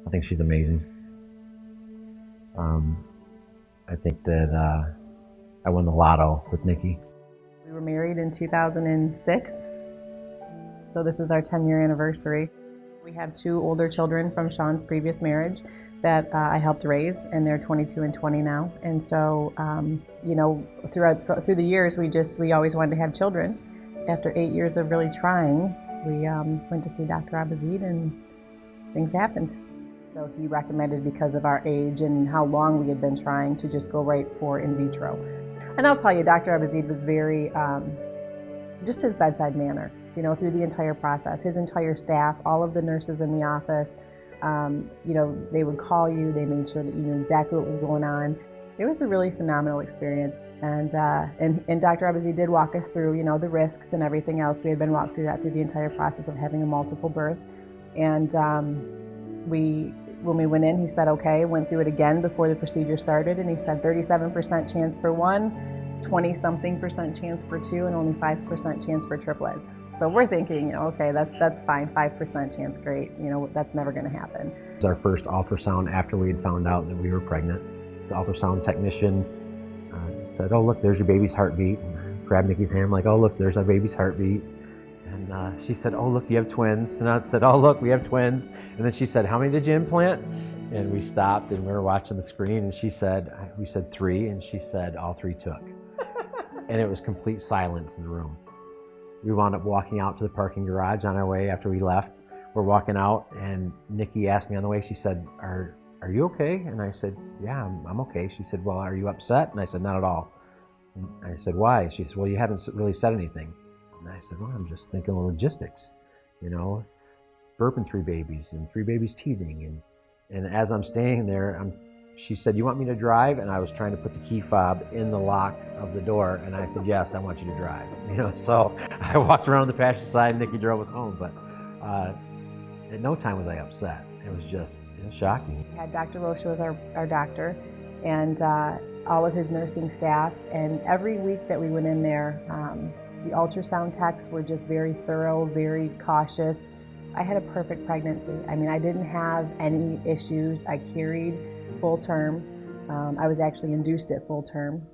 I think she's amazing. I think that I won the lotto with Nikki. We were married in 2006, so this is our 10-year anniversary. We have 2 older children from Sean's previous marriage that I helped raise, and they're 22 and 20 now. And so, you know, through the years, we always wanted to have children. After 8 years of really trying, we went to see Dr. Abazid, and things happened. So he recommended, because of our age and how long we had been trying, to just go right for in vitro. And I'll tell you, Dr. Abazid was very, just his bedside manner, you know, through the entire process. His entire staff, all of the nurses in the office, you know, they would call you, they made sure that you knew exactly what was going on. It was a really phenomenal experience. And Dr. Abazid did walk us through, you know, the risks and everything else. We had been walked through that through the entire process of having a multiple birth. And when we went in, he said, okay, went through it again before the procedure started, and he said 37% chance for 1, 20-something% chance for 2, and only 5% chance for triplets. So we're thinking, okay, that's fine, 5% chance, great. You know, that's never going to happen. It was our first ultrasound after we had found out that we were pregnant. The ultrasound technician said, oh, look, there's your baby's heartbeat. And grabbed Nikki's hand, like, oh, look, there's our baby's heartbeat. And she said, oh, look, you have twins. And I said, oh, look, we have twins. And then she said, how many did you implant? And we stopped, and we were watching the screen, and she said, we said 3, and she said, all 3 took. And it was complete silence in the room. We wound up walking out to the parking garage on our way after we left. We're walking out, and Nikki asked me on the way, she said, are you okay? And I said, yeah, I'm okay. She said, well, are you upset? And I said, not at all. And I said, why? She said, well, you haven't really said anything. And I said, well, I'm just thinking of logistics, you know, burping 3 babies and 3 babies teething. And as I'm standing there, she said, you want me to drive? And I was trying to put the key fob in the lock of the door. And I said, yes, I want you to drive. You know, so I walked around the passenger side, and Nikki drove us home. But at no time was I upset. It was just shocking. We had Dr. Rocha as our doctor, and all of his nursing staff. And every week that we went in there, the ultrasound techs were just very thorough, very cautious. I had a perfect pregnancy. I mean, I didn't have any issues. I carried full term. I was actually induced at full term.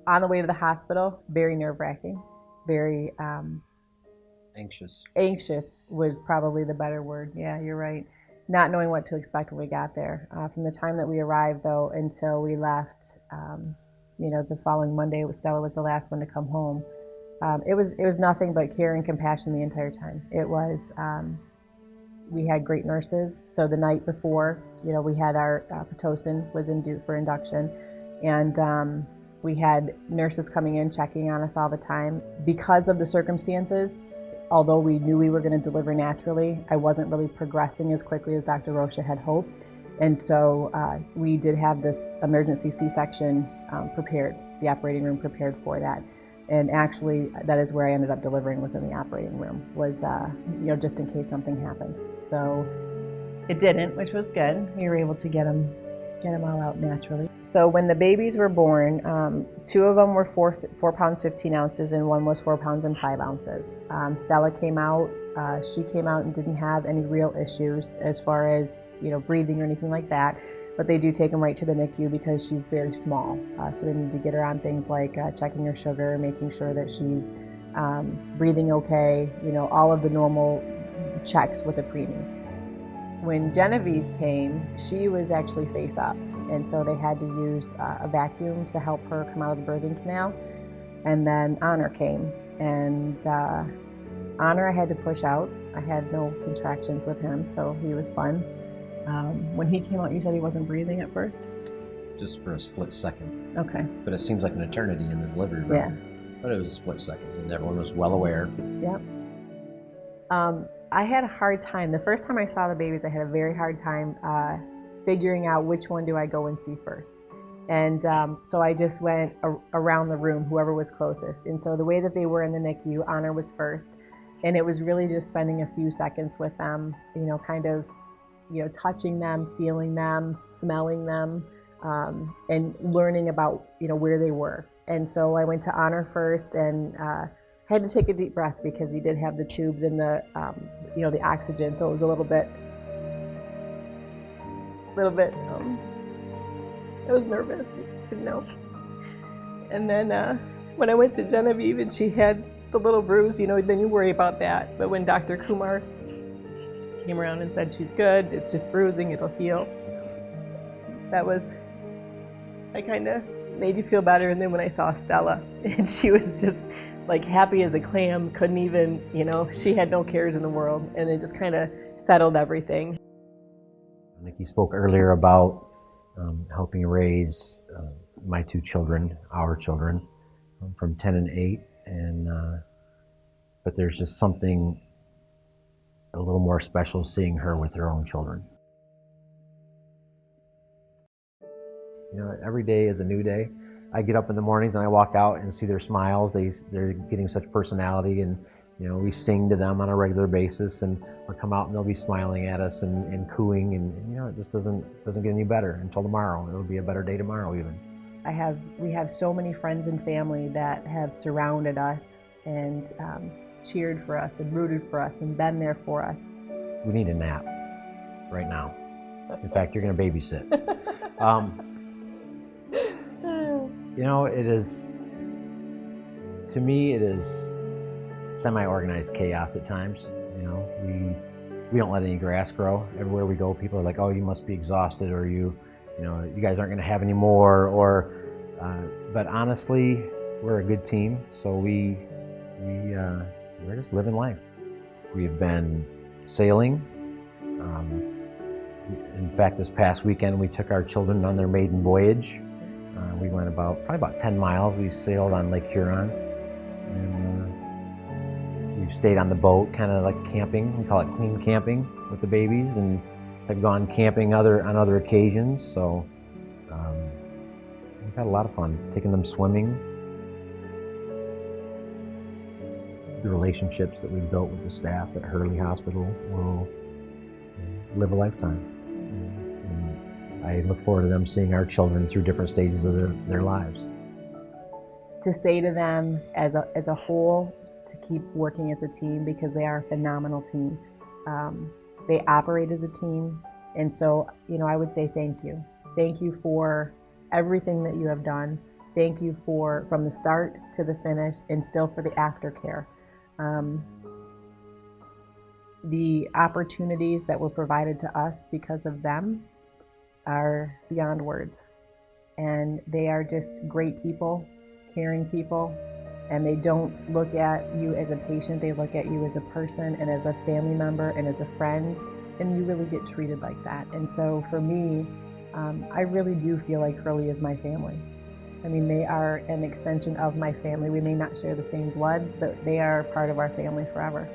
On the way to the hospital, very nerve-wracking, very Anxious. Anxious was probably the better word. Yeah, you're right. Not knowing what to expect when we got there. From the time that we arrived, though, until we left, you know, the following Monday, Stella was the last one to come home. It was nothing but care and compassion the entire time. It was, we had great nurses. So the night before, you know, we had our Pitocin was due for induction, and we had nurses coming in, checking on us all the time. Because of the circumstances, although we knew we were going to deliver naturally, I wasn't really progressing as quickly as Dr. Rocha had hoped. And so we did have this emergency C-section prepared, the operating room prepared for that. And actually, that is where I ended up delivering, was in the operating room, was, you know, just in case something happened. So it didn't, which was good. We were able to get them all out naturally. So when the babies were born, 2 of them were 4 pounds 15 ounces, and 1 was 4 pounds and 5 ounces. Stella came out. She came out and didn't have any real issues as far as, you know, breathing or anything like that. But they do take them right to the NICU because she's very small. So they need to get her on things like checking her sugar, making sure that she's breathing okay, you know, all of the normal checks with a preemie. When Genevieve came, she was actually face up. And so they had to use a vacuum to help her come out of the birthing canal. And then Honor came. And Honor I had to push out. I had no contractions with him, so he was fun. When he came out, you said he wasn't breathing at first? Just for a split second. Okay. But it seems like an eternity in the delivery room. Yeah. But it was a split second, and everyone was well aware. Yep. I had a hard time. The first time I saw the babies, I had a very hard time figuring out which one do I go and see first. And so I just went around the room, whoever was closest. And so the way that they were in the NICU, Honor was first. And it was really just spending a few seconds with them, you know, kind of, you know, touching them, feeling them, smelling them, and learning about, you know, where they were. And so I went to Honor first, and had to take a deep breath because he did have the tubes and the, you know, the oxygen, so it was a little bit little bit, I was nervous, didn't know. And then when I went to Genevieve and she had the little bruise, you know, then you worry about that. But when Dr. Kumar came around and said, she's good, it's just bruising, it'll heal. That was, I kind of made you feel better. And then when I saw Stella, and she was just like happy as a clam, couldn't even, you know, she had no cares in the world, and it just kind of settled everything. Nikki spoke earlier about helping raise my two children, our children, from 10 and 8, and but there's just something a little more special seeing her with her own children. You know, every day is a new day. I get up in the mornings and I walk out and see their smiles. They're getting such personality, and you know, we sing to them on a regular basis, and they'll come out and they'll be smiling at us and cooing, and you know, it just doesn't get any better until tomorrow. It'll be a better day tomorrow even. We have so many friends and family that have surrounded us and cheered for us and rooted for us and been there for us. We need a nap right now. In fact, you're going to babysit. You know, it is, to me, it is semi-organized chaos at times. You know, we don't let any grass grow. Everywhere we go, people are like, "Oh, you must be exhausted," or you know, you guys aren't going to have any more. Or, but honestly, we're a good team, so we're just living life. We've been sailing. In fact, this past weekend, we took our children on their maiden voyage. We went probably about 10 miles. We sailed on Lake Huron, and we've stayed on the boat, kind of like camping. We call it clean camping with the babies, and have gone camping on other occasions. So we've had a lot of fun taking them swimming. The relationships that we've built with the staff at Hurley Hospital will live a lifetime. I look forward to them seeing our children through different stages of their lives. To say to them as a whole to keep working as a team, because they are a phenomenal team. They operate as a team, and so, you know, I would say thank you. Thank you for everything that you have done. Thank you from the start to the finish, and still for the aftercare. The opportunities that were provided to us because of them are beyond words. And they are just great people, caring people, and they don't look at you as a patient, they look at you as a person and as a family member and as a friend, and you really get treated like that. And so for me, I really do feel like Hurley is my family. I mean, they are an extension of my family. We may not share the same blood, but they are part of our family forever.